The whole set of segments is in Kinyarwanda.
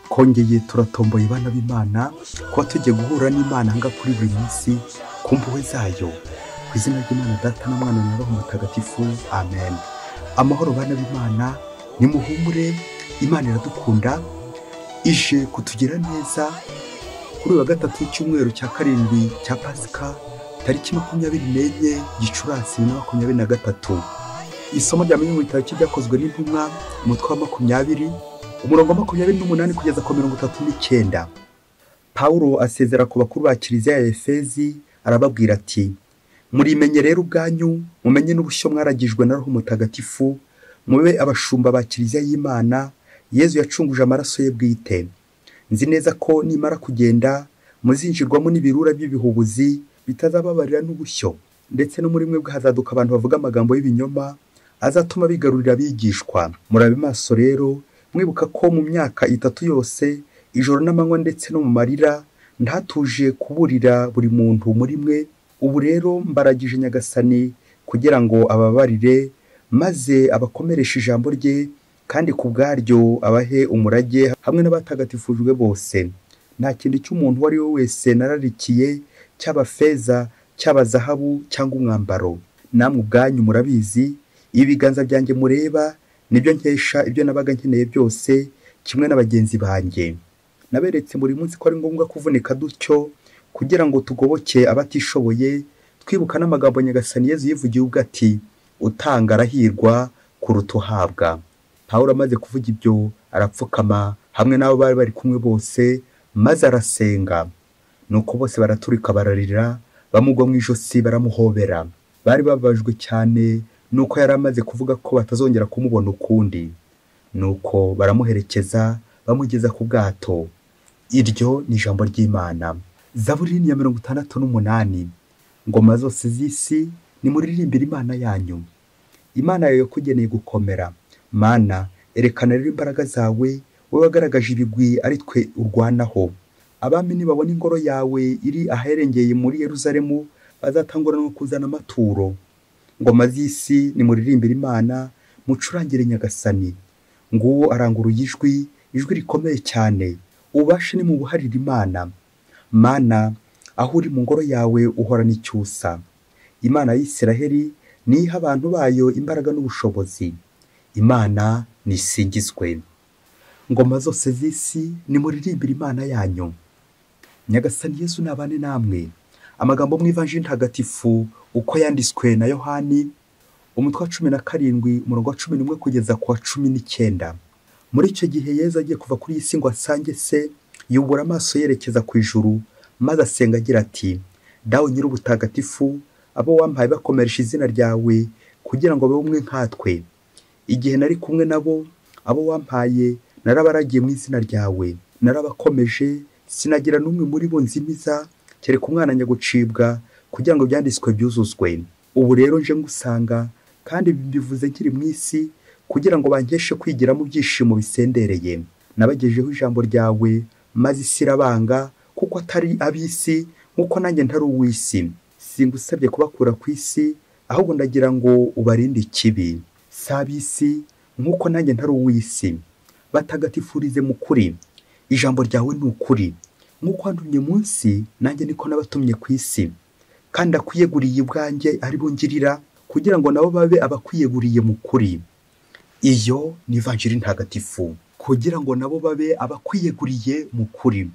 kongeye turatomboye bana b'Imana kuba tugiye guhura n'Imana hanga kuri buri munsi ku mpuhwe zayo. Ku izina ry'Imana Data na Mwana na Roho Mutagatifu, amen. Amahoro bana b'Imana, nimuhumure, Imana iradukunda, ije kutugira neza. Kuri wa gatatu w'icyumweru cya karindwi cya Pasika, tariki 24 Gicurasi 2023. Isomo rya mu gitabo cy'ibyakozwe n'intumwa, umutwe wa 20, umurongo wa 28 kugeza ku 39. Paulo asezera ku bakuru ba Kiliziya ya Efezi, arababwira ati: murimenye rero ubwanyu, mumenye n'ubushyo mwaragijwe na Roho Mutagatifu, mube abashumba ba Kiliziya y'Imana Yezu yacunguje amaraso ye bwite. Nzi neza ko nimara kugenda muzinjirwamo n'ibirura by'ibihubuzi bitazababarira n'ubushyo, ndetse no muri mwe bwahazaduka abantu bavuga amagambo y'ibinyoma azatuma bigarurira abigishwa. Murabe maso rero, mwibuka ko mu myaka 3 yose, ijoro n'amanywa ndetse no mu marira, ntatuje kuburira buri muntu muri mwe. Ubu rero mbaragije Nyagasani kugira ngo ababarire, maze abakomeresha ijambo rye, kandi ku bwaryo abahe umurage hamwe n'abatagatifujwe bose. Nta kindi cy'umuntu wari we wese nararikiye, cyaba feza, cyaba zahabu cyangwa umwambaro. Namwe ubwanyu murabizi, ibiganza byanjye mureba nibyo nkesha ibyo nabaga nkeneye byose, kimwe n'abagenzi banjye. Naberetse buri munsi ko ari ngombwa kuvunika dutyo kugira ngo tugoboke abatishoboye, twibuka n'amagambo Nyagasani Yezu yivugiye ubwo ati: utanga arahirwa kuruta uhabwa. Paulo amaze kuvuga ibyo, arapfukama hamwe n'abo bari bari kumwe bose, maze arasenga. Nuko bose baraturika bararira, bamugwa mu ijosi baramuhobera. Bari babajwe cyane nuko yari amaze kuvuga ko batazongera kumubona ukundi. Nuko baramuherekeza bamugeza ku bwato. Iryo ni ijambo ry'Imana. Zaburi ya 68. Ngoma zose z'isi nimuririmbire Imana yanyu. Imana yayo kugeneye gukomera. Mana, erekana rero imbaraga zawe, wowe wagaragaje ibigwi ari twe urwanaho. Abami nibabona ingoro yawe iri aherengeye muri Yerusalemu, bazatangura no kuzana amaturo. Ngoma z'isi nimuririmbire Imana, mucurangire Nyagasani. Nguwo aranguruye ijwi rikomeye cyane. Ubashe ni mu buharira Imana. Mana, aho uri mu ngoro yawe uhorana icyusa. Imana y'Isiraheli niha abantu bayo imbaraga n'ubushobozi. Imana nisingizwe. Ngoma zose z'isi nimuririmbire Imana yanyu. Nyagasani Yezu nabane namwe. Amagambo mu Ivanjili ntagatifu uko yanditswe na Yohani, umutwe wa 17 umurongo wa 11 kugeza ku wa 19. Muri icyo gihe Yezu agiye kuva kuri isi ngo asange se, yubura amaso yerekeza ku ijuru, maze asenga agira ati: dawe nyir'ubutagatifu, abo wampaye bakomeresha izina ryawe kugira ngo babe umwe nkatwe. Igihe nari kumwe nabo, abo wampaye narabaragiye mu izina ryawe, narabakomeje, sinagira n'umwe muri bo nzimiza, kereka umwana nyagucibwa, kugira ngo byanditswe byuzuzwe. Ubu rero nje ngusanga, kandi mbivuze nkiri mu isi, kugira ngo bankeshe kwigira mu byishimo bisendereye. Nabagejeho ijambo ryawe, maze isi irabanga, kuko atari ab'isi nk'uko nanjye ntari uw'isi. Singusabye kubakura ku isi, ahubwo ndagira ngo ubarinde ikibi. Sabisi nk'uko nanjye ntari uw'isi. Batagatifurize mu kuri. Ijambo ryawe ni ukuri. Nk'uko wantumye munsi, nanjye niko nabatumye ku isi. Kandi akwiyeguriye ubwanjye ari bo ngirira, kugira ngo nabo babe abakwiyeguriye mu kuri. Iyo ni Ivanjili ntagatifu, kugira ngo nabo babe abakwiyeguriye mu kuri.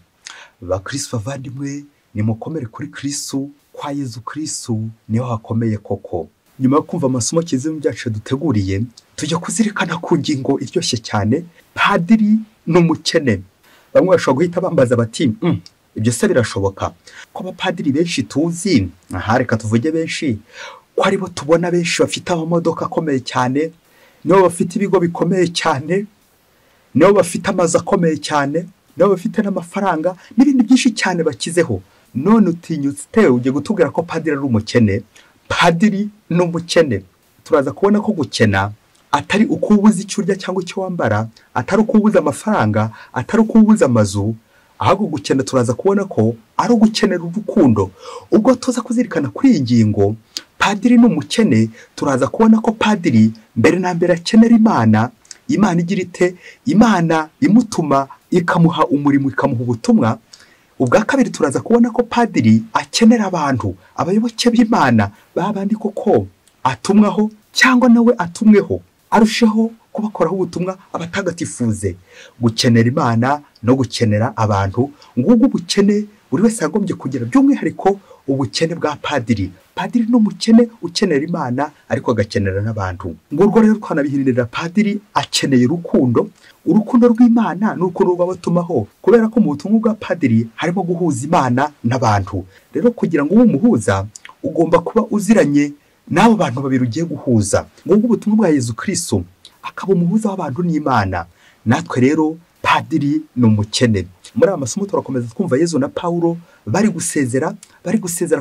Bakristo bavandimwe, nimukomere kuri Kristo, kwa Yezu Kristo niho hakomeye koko. Nyuma yo kumva amasomo kizimu byacu duteguriye, tujya kuzirikana ku ngingo iryoshye cyane, padiri n'umukene. Bamwe bashobora guhita bambaza bati: ibyo se birashoboka ko abapadiri benshi tuzi, reka tuvuge benshi, ko aribo tubona benshi bafite amamodoka akomeye cyane, nibo bafite ibigo bikomeye cyane, nibo bafite amazu akomeye cyane, nibo bafite n'amafaranga n'ibindi byinshi cyane bakizeho, none utinyutse ugiye gutubwira ko padiri ari umukene? Padiri n'umukene, turaza kubona ko gukena atari uko ubuze icyo urya cyangwa icyo wambara, atari uko ubuze amafaranga, atari uko ubuze amazu, ahubwo gukena turaza kubona ko ari ugukenera urukundo. Ubwo tuza kuzirikana kuri iyi ngingo, padiri n'umukene, turaza kubona ko padiri mbere na mbere akenera Imana. Imana igira ite? Imana imutuma ikamuha umurimo, ikamuha ubutumwa. Ubwa kabiri turaza kubona ko padiri akenera abantu, abayoboke b'Imana, babandi koko atumwaho cyangwa nawe atumweho, arusheho kubakoraho ubutumwa abatagatifuze. Gukenera Imana no gukenera abantu, ngubwo ubukene buri wese yagombye kugira, by'umwihariko ubukene bwa padiri. Padiri ni umukene ukenera Imana ariko agakenera n'abantu. Ngurwo rero twanabihinirira padiri akeneye urukundo rw'Imana n'urukundo rw'abatumaho, kubera ko mu butumwa bwa padiri harimo guhuza Imana n'abantu. Rero kugira ngo ube umuhuza ugomba kuba uziranye n'abo bantu babiri ugiye guhuza. Ngubwo ubutumwa bwa Yezu Kristo akaba umuhuza w'abantu n'Imana. Natwe rero padiri ni umukene. Muri aya masomo turakomeza twumva Yezu na Pawulo bari gusezera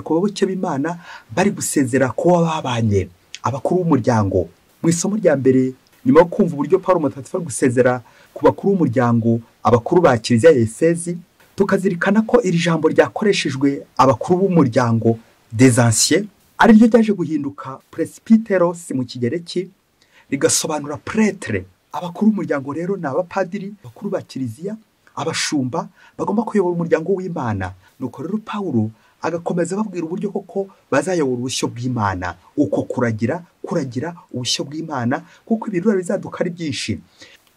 ku bayoboke b'Imana, bari gusezera ku babanye, abakuru b'umuryango. Mu isomo rya mbere, nyuma yo kumva uburyo Pawulo mutagatifu ari gusezera ku bakuru b'umuryango, abakuru ba Kiliziya ya Efezi, tukazirikana ko iri jambo ryakoreshejwe abakuru b'umuryango des anciens ari ryo ryaje guhinduka presbyteros mu Kigereki, rigasobanura prêtre. Abakuru b'umuryango rero ni abapadiri, abakuru ba Kiliziya, abashumba bagomba kuyobora umuryango w'Imana. Nuko rero Pawulo agakomeza babwira uburyo koko bazayobora ubushyo bw'Imana, uko kuragira ubushyo bw'Imana, kuko ibirura bizaduka ari byinshi.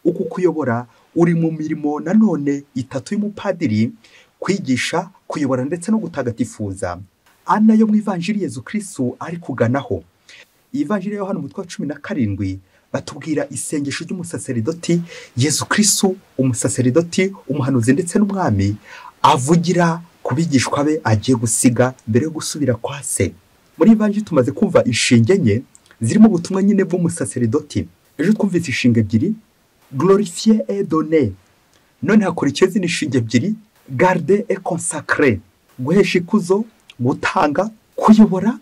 Uku kuyobora uri mu mirimo nanone itatu y'umupadiri: kwigisha, kuyobora ndetse no gutagatifuza. Nayo mu ivanjiri Yezu Kristo ari kuganaho. Ivanjiri yo hano mu mutwe wa 17 batubwira isengesho ry'umusaseridoti Yezu Kristo, umusaseridoti, umuhanuzi ndetse n'umwami, avugira ku bigishwa be agiye gusiga mbere yo gusubira kwa se. Muri ivanjiri tumaze kumva inshinge enye zirimo ubutumwa nyine bw'umusaseridoti. Ejo twumvise inshinge ebyiri: glorifier et donner. None hakurikiyeho izindi inshinge ebyiri: garder et consacrer, guhesha ikuzo, gutanga, kuyobora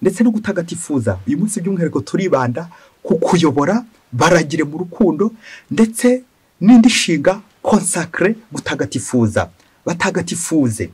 ndetse no gutagatifuza. Uyu munsi by'umwihariko turibanda ku kuyobora, baragire mu rukundo, ndetse n'indi nshinga consacrer, gutagatifuza, batagatifuze.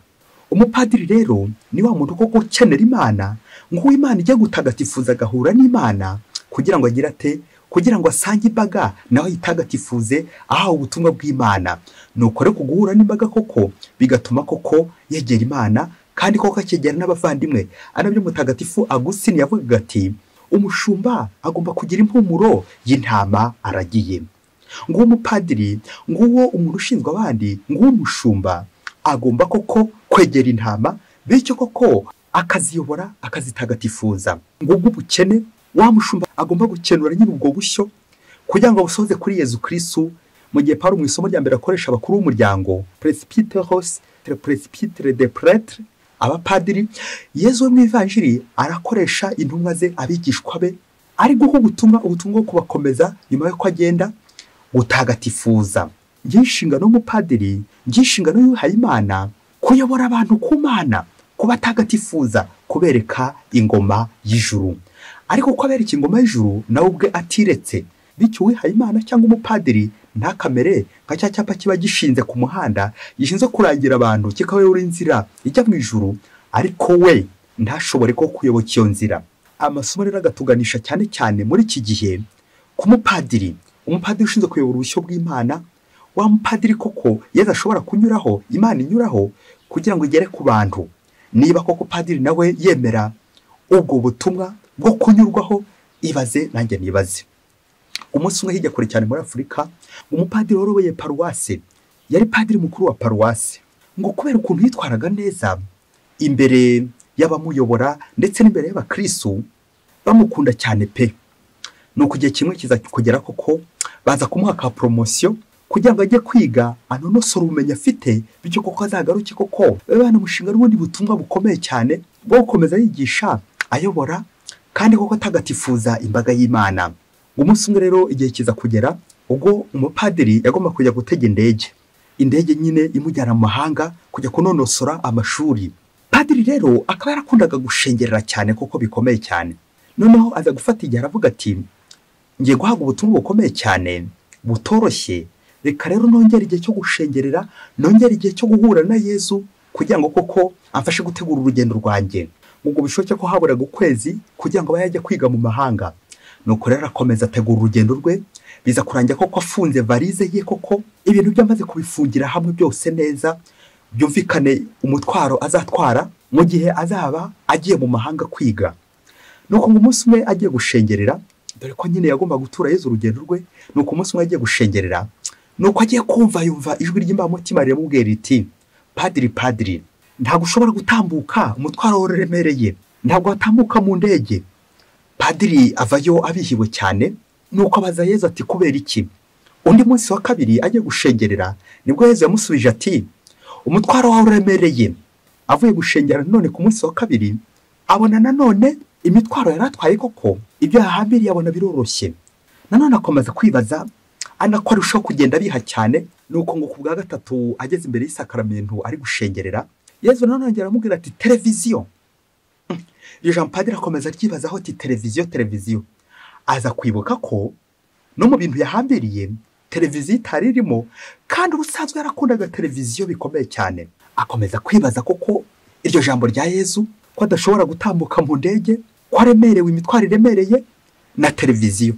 Umupadiri rero ni wa muntu koko ukenera Imana, ngo Imana ijye gutagatifuza agahura n'Imana, kugira ngo agire ate, kugira ngo asange imbaga nawe yitagatifuze ahawe ubutumwa bw'Imana. Nuko rero kuguhura n'imbaga koko bigatuma koko yegera Imana, kandi koko akegera n'abavandimwe. Anabyo mutagatifu Agustin yavugaga ati, umushumba agomba kugira impumuro y'intama aragiye. Ngo umupadiri, nguwo umuntu ushinzwe abandi, nguwo umushumba agomba koko kwegera intama, bityo koko akaziyobora, akazitagatifuza. Ngubwo ubukene, wa mushumba agomba gukenura nyine ubwo bushyo kugira ngo busoze kuri Yezu Kristo. Mu gihe Pawulo mu isomo rya mbere akoresha abakuru b'umuryango presbyteros, presbytere de prêtre, abapadiri, Yezu mu ivanjiri arakoresha intumwa ze, abigishwa be, ari guha ubutumwa bwo kubakomeza nyuma yuko agenda gutagatifuza. Nginshingano y'umupadiri, nginshingano y'uhaye Imana, kuyobora abantu ku Mana, kubatagatifuza, kubereka ingoma y'ijuru. Ariko ko abereka ingoma y'ijuru nawe ubwe atiretse, bityo uwihaye Imana cyangwa umupadiri ntakamere nka cya cyapa kiba gishinze ku muhanda, gishinzwe kurangira abantu kikayobora inzira ijya mu ijuru, ariko we ntashobore ko kuyoboka iyo nzira. Amasomo rero agatuganisha cyane cyane muri iki gihe ku mupadiri, umupadiri ushinzwe kuyobora ubushyo bw'Imana. Wa mupadiri koko Yezu ashobora kunyuraho, Imana inyuraho kugira ngo igere ku bantu. Niba koko padiri nawe yemera ubwo butumwa bwo kunyurwaho, ibaze nanjye nibaze. Umunsi umwe hirya kure cyane muri Afurika, umupadiri woroboye paruwase, yari padiri mukuru wa paruwase, ngo kubera ukuntu yitwaraga neza imbere y'abamuyobora ndetse n'imbere y'abakristo, bamukunda cyane pe. Nuko igihe kimwe kiza kugera koko baza kumuha ka promotion kugira ngo ajye kwiga anonosora ubumenyi afite, bityo koko azagaruke koko banamushinga n'ubundi butumwa bukomeye cyane bwo gukomeza yigisha, ayobora, kandi koko atagatifuza imbaga y'Imana. Umunsi umwe rero igihe kiza kugera ubwo umupadiri yagomba kujya gutega indege nyine imujyana mu mahanga kujya kunonosora amashuri. Padiri rero akaba yarakundaga gushengerera cyane koko bikomeye cyane. Noneho aza gufata igihe aravuga ati, ngiye guhabwa ubutumwa bukomeye cyane butoroshye, reka rero nongera igihe cyo gushengerera, nongera igihe cyo guhura na Yezu kugira ngo koko amfashe gutegura urugendo rwanjye. Ubwo bishoboke ko haburaga ukwezi kugira ngo bayajye kwiga mu mahanga. Nuko rero akomeza ategura urugendo rwe, biza kurangira koko afunze varize ye, koko ibintu byamaze kubifungira hamwe byose neza, byumvikane umutwaro azatwara mu gihe azaba agiye mu mahanga kwiga. Nuko ngo umunsi umwe agiye gushengerera, dore ko nyine yagomba gutura Yezu urugendo rwe. Nuko umunsi umwe agiye gushengerera, nuko agiye kumva yumva ijwi ry'imbamutima riramubwira riti, padiri, ntabwo ushobora gutambuka, umutwaro uremereye, ntabwo watambuka mu ndege. Padiri avayo abihiwe cyane, nuko abaza Yezu ati, kubera iki? Undi munsi wa kabiri agiye gushengerera, nibwo Yezu yamusubije ati, umutwaro wawe uremereye. Avuye gushengera none ku munsi wa kabiri, abona nanone imitwaro yaratwaye koko ibyo yahambiriye abona biroroshye. Nanone akomeza kwibaza, anako arushaho kugenda biha cyane. Nuko ngo ku bwa gatatu ageze imbere y'isakaramento ari gushengerera, Yezu nanone aramubwira ati, televiziyo. Iyo Jean Padiri akomeza aryibazaho ati, televiziyo. Aza kwibuka ko no mu bintu yahambiriye televiziyo itari irimo, kandi ubusanzwe yarakundaga televiziyo bikomeye cyane. Akomeza kwibaza koko iryo jambo rya Yezu ko adashobora gutambuka mu ndege, ko aremerewe imitwaro iremereye na televiziyo.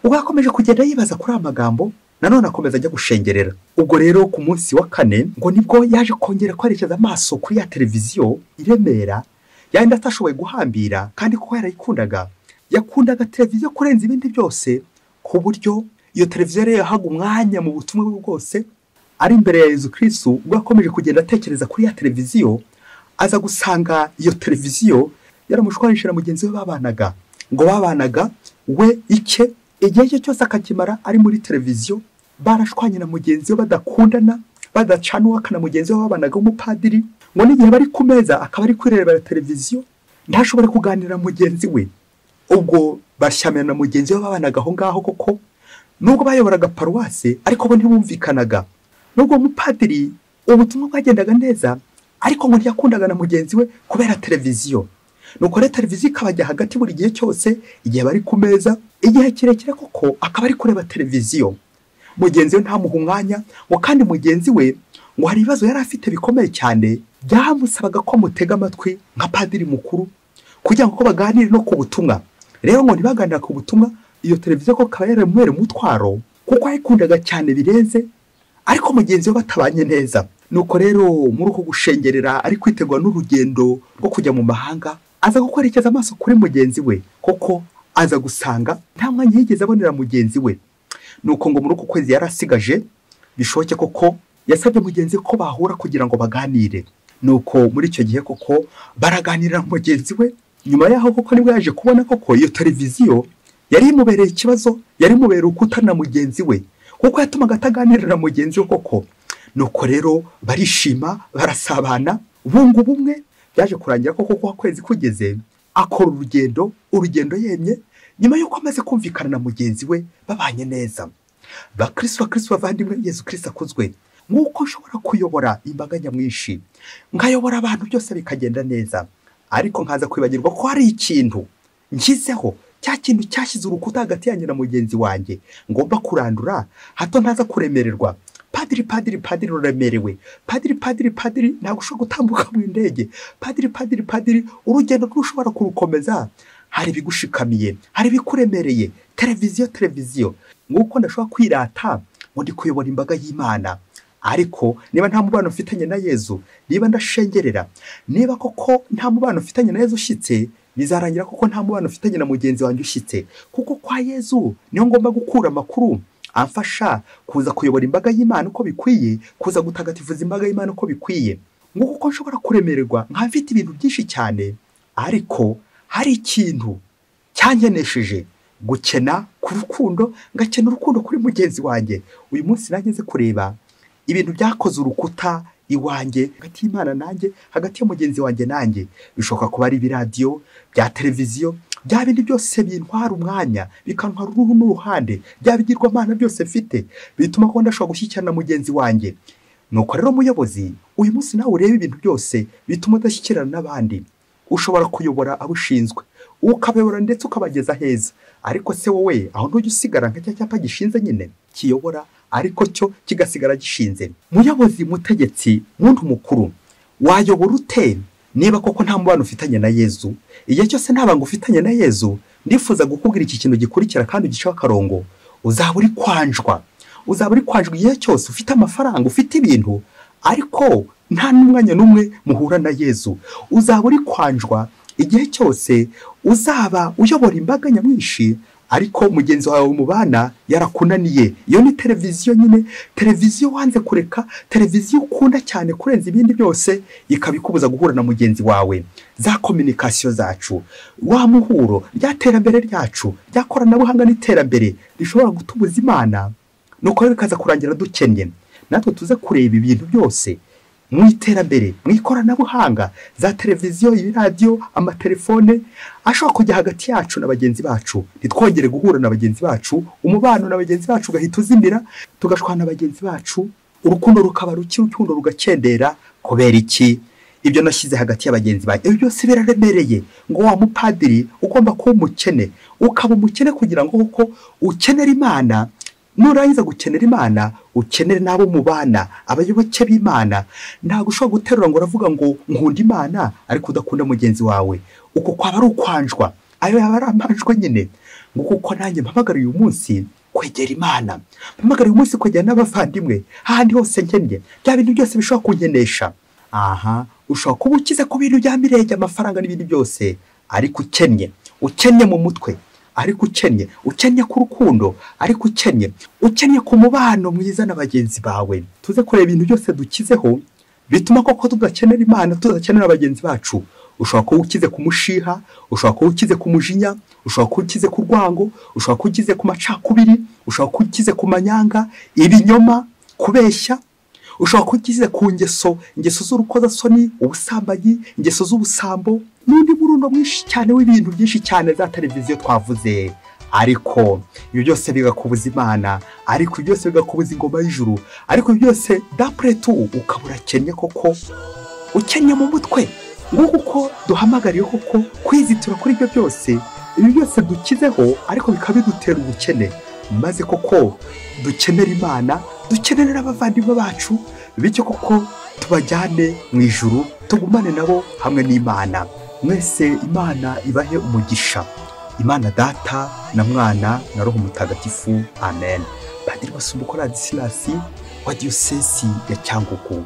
Ubwo yakomeje kugenda yibaza kuri amagambo, nanone akomeza ajya gushengerera. Ubwo rero ku munsi wa kane ngo nibwo yaje kongera kwerekeza amaso kuri ya televiziyo iremera, yandi atashoboye guhambira, kandi kuko yakundaga televiziyo kurenza ibindi byose, ku buryo iyo televiziyo rero yahaga umwanya mu butumwa bwe bwose ari imbere ya Yezu Kristo. Ubwo yakomeje kugenda atekereza kuri ya televiziyo, aza gusanga iyo televiziyo yaramushwanishije na mugenzi we babanaga. Ngo babanaga we icye igihe cye cyose akakimara ari muri televiziyo, barashwanye na mugenzi we, badakundana, badacana uwaka na mugenzi we babanaga w'umupadiri. Ngo n'igihe bari ku meza akaba ari kwirebera televiziyo, ntashobore kuganira mugenzi we. Ubwo bashyamira na mugenzi we babanaga aho ngaho koko, nubwo bayoboraga paruwase ariko bo ntibumvikanaga. Nubwo umupadiri ubutumwa bwagendaga neza, ariko ngo ntiyakundaga na mugenzi we kubera televiziyo. Nuko rero televiziyo ikabajya hagati buri gihe cyose, igihe bari ku meza, igihe kirekire koko akaba ari kureba televiziyo. Mugenzi we ntamuha umwanya, ngo kandi mugenzi we ngo hari ibibazo yari afite bikomeye cyane, byamusabaga ko mutega amatwi nka padiri mukuru kugira ngo baganire no ku butumwa. Rero ngo ntibaganira ku butumwa, iyo televiziyo ko kaba yaramwere umutwaro kuko ayikundaga cyane birenze, ariko mugenzi we batabanye neza. Nuko rero muri uko gushengerera ari kwitegura n'urugendo rwo kujya mu mahanga, aza gukwerekeza amaso kuri mugenzi we, koko aza gusanga nta mwanya yigeze abonera mugenzi we. Nuko ngo muri uko kwezi yari asigaje, bishoboke koko yasabye mugenzi we ko bahura kugira ngo baganire. Nuko muri icyo gihe koko baraganirira mugenzi we. Nyuma yaho koko nibwo yaje kubona koko iyo televiziyo yari imubereye ikibazo, yari imubereye ukuta na mugenzi we, kuko yatumaga ataganirira mugenzi we koko. Nuko rero barishima, barasabana, bunga ubumwe. Byaje kurangira koko kwa kwezi kugeze akora urugendo yemye, nyuma yuko amaze kumvikana na mugenzi we babanye neza. Bakristo bavandimwe, Yezu Kristo akuzwe. Nk'uko nshobora kuyobora imbaga nyamwinshi, nkayobora abantu byose bikagenda neza, ariko nkaza kwibagirwa ko hari ikintu nshyizeho, cya kintu cyashyize urukuta hagati yanjye na mugenzi wanjye, ngomba kurandura hato ntaza kuremererwa. Padiri uremerewe. Padiri ntabwo ushobora gutambuka mu ndege. Padiri urugendo ntushobora kurukomeza, hari ibigushikamiye, hari ibikuremereye. Televiziyo. Nk'uko ndashobora kwirata ngo ndi kuyobora imbaga y'Imana, ariko niba nta mubano ufitanye na Yezu, niba ndashengerera, niba koko nta mubano ufitanye na Yezu ushyitse, bizarangira koko nta mubano ufitanye na mugenzi wanjye ushyitse. Kuko kwa Yezu niyo ngomba gukura amakuru amfasha kuza kuyobora imbaga y'Imana uko bikwiye, kuza gutagatifuza imbaga y'Imana uko bikwiye. Nguko nshobora kuremererwa nkafite ibintu byinshi cyane, ariko hari ikintu cyangenesheje gukena ku rukundo, ngakena urukundo kuri mugenzi wanjye. Uyu munsi nageze kureba ibintu byakoze urukuta iwanjye hagati y'Imana nanjye, hagati ya mugenzi wanjye nanjye. Bishoboka kuba ari ibiradiyo, bya televiziyo, bya bindi byose bintwara umwanya, bikantwara uruhu n'uruhande, bya bigirwamana byose mfite, bituma ko ndashobora gushyikirana na mugenzi wanjye. Nuko rero muyobozi, uyu munsi nawe ureba ibintu byose bituma udashyikirana n'abandi. Ushobora kuyobora abo ushinzwe, ukabayobora ndetse ukabageza heza, ariko se wowe aho ntujya usigara nka cya cyapa gishinze nyine kiyobora, ariko cyo kigasigara gishinze. Muyobozi, mutegetsi, muntu mukuru, wayobora ute niba koko nta mubano ufitanye na Yezu? Igihe cyose nta banga ufitanye na Yezu, ndifuza gukubwira iki kintu gikurikira kandi ugiceho akarongo. uzaba uri kwanjwa igihe cyose ufite amafaranga, ufite ibintu, ariko nta n'umwanya n'umwe muhura na Yezu. Uzaba uri kwanjwa igihe cyose uzaba uyobora imbaga nyamwinshi, ariko mugenzi wawe mubana yarakunaniye. Iyo ni televiziyo nyine, televiziyo wanze kureka, televiziyo ukunda cyane kurenza ibindi byose, ikabikubuza guhura na mugenzi wawe. Za communication zacu, wa muhuro, rya terambere ryacu, rya koranabuhanga n'iterambere rishobora gutubuza Imana, nuko rero bikaza kurangira dukennye. Natwe tuze kureba ibintu byose mu iterambere, mu ikoranabuhanga, za televiziyo, ibiradiyo, amatelefone, ashobora kujya hagati yacu na bagenzi bacu. Ntitwongere guhura na bagenzi bacu, umubano na bagenzi bacu ugahita uzimira, tugashwana na bagenzi bacu, urukundo rukaba ruki, urukundo rugakendera. Kubera iki? Ibyo nashyize hagati y'abagenzi bawe, ibyo byose biraremereye. Ngo wa mupadiri ugomba kuba umukene, ukaba umukene kugira ngo koko ukenere Imana. Nurangiza gukenera Imana, ukenere n'abo mubana, abayoboke b'Imana. Ntabwo ushobora guterura ngo uravuga ngo nkunda Imana ariko udakunda mugenzi wawe. Uko kwaba ari ukwanjwa. Ayo yaba ari amanjwe nyine. Ngo kuko nanjye mpamagara uyu munsi kwegera Imana, mpamagara uyu munsi kwegera n'abavandimwe, ahandi hose nkennye, bya bintu byose bishobora kunkenesha. Aha, ushobora kuba ukize ku bintu bya mirenge, amafaranga n'ibindi byose, ariko ukennye mu mutwe, ariko ukennye ku rukundo, ariko ukennye ku mubano mwiza na bagenzi bawe. Tuze kureba ibintu byose dukizeho bituma koko tudakenera Imana, tudakenera bagenzi bacu. Ushobora kuba ukize ku mushiha, ushobora kuba ukize ku mujinya, ushobora kuba ukize ku rwango, ushobora kuba ukize ku macakubiri, ushobora kuba ukize ku manyanga, ibinyoma, kubeshya. Ushobora kuba ukize ku ingeso z'urukozasoni, ubusambanyi, ingeso z'ubusambo, n'undi murundo mwinshi cyane w'ibintu byinshi cyane za televiziyo twavuze. Ariko ibyo byose bigakubuza Imana, ariko ibyo byose bigakubuza ingoma y'ijuru, ariko ibyo byose d'après tout ukabura kennye koko, ukennye mu mutwe. Nguko uko duhamagariye koko kwizitura kuri ibyo byose, ibi byose dukizeho, ariko bikabidutera ubukene, maze koko dukenera Imana, dukenera n'abavandimwe bacu, bityo koko tubajyane mu ijuru, tugumane nabo hamwe n'Imana. Mwese Imana ibahe umugisha. Imana Data na Mwana na Roho Mutagatifu. Amen. Padiri Basumbuko Ladislas wa Diyosesi ya Cyangugu.